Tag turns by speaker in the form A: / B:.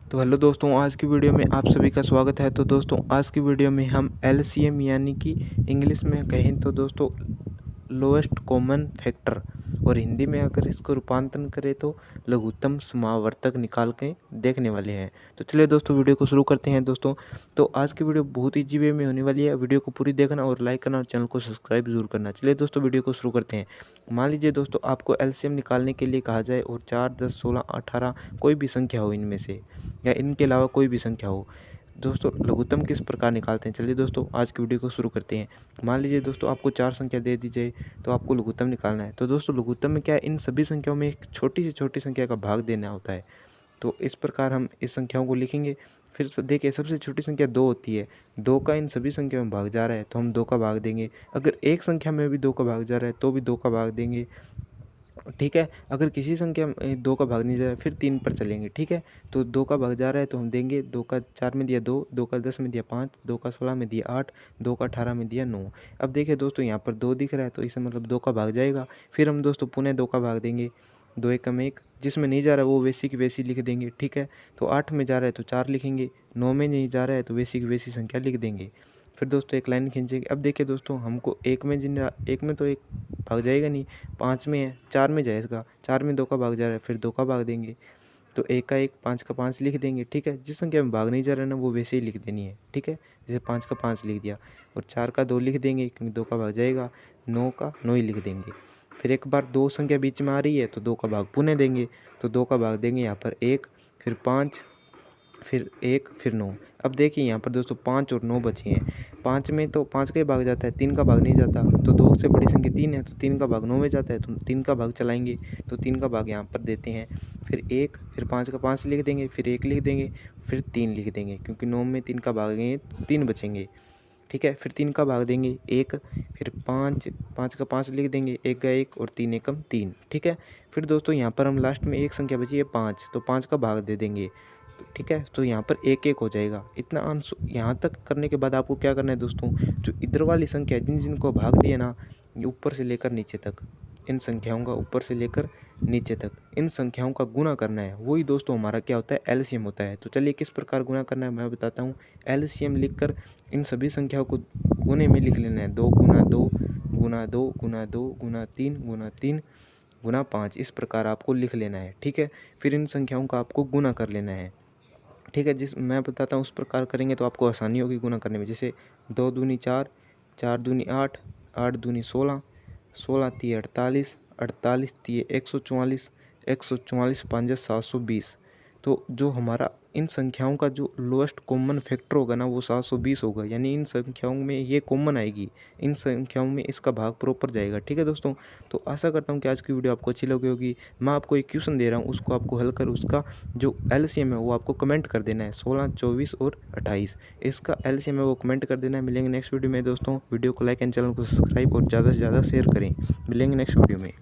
A: तो हेलो दोस्तों, आज की वीडियो में आप सभी का स्वागत है। तो दोस्तों, आज की वीडियो में हम एलसीएम यानी कि इंग्लिश में कहें तो दोस्तों लोएस्ट कॉमन फैक्टर और हिंदी में अगर इसको रूपांतरण करें तो लघुत्तम समावर्तक निकाल के देखने वाले हैं। तो चलिए दोस्तों, वीडियो को शुरू करते हैं। दोस्तों, तो आज की वीडियो बहुत ही इजी वे में होने वाली है। वीडियो को पूरी देखना और लाइक करना और चैनल को सब्सक्राइब जरूर करना। चलिए दोस्तों, वीडियो को शुरू करते हैं। मान लीजिए दोस्तों, आपको एलसीएम निकालने के लिए कहा जाए और 4, 10, 16, 18 कोई भी संख्या हो इनमें से, या इनके अलावा कोई भी संख्या हो। दोस्तों, लघुत्तम किस प्रकार निकालते हैं, चलिए दोस्तों आज की वीडियो को शुरू करते हैं। मान लीजिए दोस्तों, आपको 4 संख्या दे दी जाए तो आपको लघुत्तम निकालना है। तो दोस्तों, लघुत्तम में क्या है, इन सभी संख्याओं में एक छोटी से छोटी संख्या का भाग देना होता है। तो इस प्रकार हम इस संख्याओं को लिखेंगे। फिर देखिए, सबसे छोटी संख्या 2 होती है। 2 का इन सभी संख्याओं में भाग जा रहा है तो हम 2 का भाग देंगे। अगर एक संख्या में भी 2 का भाग जा रहा है तो भी 2 का भाग देंगे। ठीक है, अगर किसी संख्या में 2 का भाग नहीं जा रहा है फिर 3 पर चलेंगे। ठीक है, तो 2 का भाग जा रहा है तो हम देंगे 2 का 4 में दिया 2, 2 का 10 में दिया 5, 2 का 16 में दिया 8, 2 का 18 में दिया 9। अब देखिए दोस्तों, यहाँ पर 2 दिख रहा है तो इससे मतलब 2 का भाग जाएगा। फिर हम दोस्तों पुनः 2 का भाग देंगे। 2 एकम 1, जिसमें नहीं जा रहा है वो वैसी की वैसी लिख देंगे। ठीक है, तो 8 में जा रहा है तो 4 लिखेंगे, 9 में नहीं जा रहा है तो वैसी की वैसी संख्या लिख देंगे। फिर दोस्तों एक लाइन खींचेंगे। अब देखिए दोस्तों, हमको एक में तो एक भाग जाएगा नहीं, 5 में है, 4 में जाएगा, 4 में 2 का भाग जा रहा है फिर 2 का भाग देंगे। तो 1 का 1, 5 का 5 लिख देंगे। ठीक है, जिस संख्या में भाग नहीं जा रहा है ना वो वैसे ही लिख देनी है। ठीक है, जैसे 5 का 5 लिख दिया और 4 का 2 लिख देंगे क्योंकि 2 का भाग जाएगा, 9 का 9 ही लिख देंगे। फिर एक बार 2 संख्या बीच में आ रही है तो 2 का भाग पुनः देंगे। तो 2 का भाग देंगे यहाँ पर 1, फिर 5, फिर 1, फिर 9। अब देखिए यहाँ पर दोस्तों 5 और 9 बचे हैं। 5 में तो 5 का ही भाग जाता है, 3 का भाग नहीं जाता। तो 2 से बड़ी संख्या 3 है तो 3 का भाग 9 में जाता है तो 3 का भाग चलाएंगे। तो 3 का भाग यहाँ पर देते हैं। फिर 1, फिर 5 का 5 लिख देंगे, फिर 1 लिख देंगे, फिर 3 लिख देंगे क्योंकि 9 में 3 का भाग गए 3 बचेंगे। ठीक है, फिर 3 का भाग देंगे 1, फिर 5, 5 का 5 लिख देंगे, 1 का 1 और 3 एकम 3। ठीक है, फिर दोस्तों यहाँ पर हम लास्ट में एक संख्या बची है 5, तो 5 का भाग दे देंगे। ठीक है, तो यहाँ पर 1 1 हो जाएगा। इतना आंसर यहाँ तक करने के बाद आपको क्या करना है दोस्तों, जो इधर वाली संख्या जिन जिनको भाग दिया ना, ये ऊपर से लेकर नीचे तक, इन संख्याओं का ऊपर से लेकर नीचे तक इन संख्याओं का गुणा करना है। वही दोस्तों हमारा क्या होता है, एलसीएम होता है। तो चलिए किस प्रकार गुणा करना है मैं बताता हूँ। एलसीएम लिखकर इन सभी संख्याओं को गुणे में लिख लेना है। 2 गुना 2 गुना 2 गुना 2 गुना 3 गुना 3 गुना 5, इस प्रकार आपको लिख लेना है। ठीक है, फिर इन संख्याओं का आपको गुणा कर लेना है। ठीक है, जिस मैं बताता हूँ उस प्रकार करेंगे तो आपको आसानी होगी गुणा करने में। जैसे 2 दूनी 4, 4 दूनी 8, 8 दूनी 16, 16 तिये 48, 48 तिये 144, 144 पाँच 720। तो जो हमारा इन संख्याओं का जो लोएस्ट कॉमन फैक्टर होगा ना वो 720 होगा। यानी इन संख्याओं में ये कॉमन आएगी, इन संख्याओं में इसका भाग प्रॉपर जाएगा। ठीक है दोस्तों, तो आशा करता हूँ कि आज की वीडियो आपको अच्छी लगी होगी। मैं आपको एक क्वेश्चन दे रहा हूँ, उसको आपको हल कर उसका जो एलसीएम है वो आपको कमेंट कर देना है। 16, 24 और 28 इसका एलसीएम है वो कमेंट कर देना है। मिलेंगे नेक्स्ट वीडियो में दोस्तों। वीडियो को लाइक एंड चैनल को सब्सक्राइब और ज़्यादा से ज़्यादा शेयर करें। मिलेंगे नेक्स्ट वीडियो में।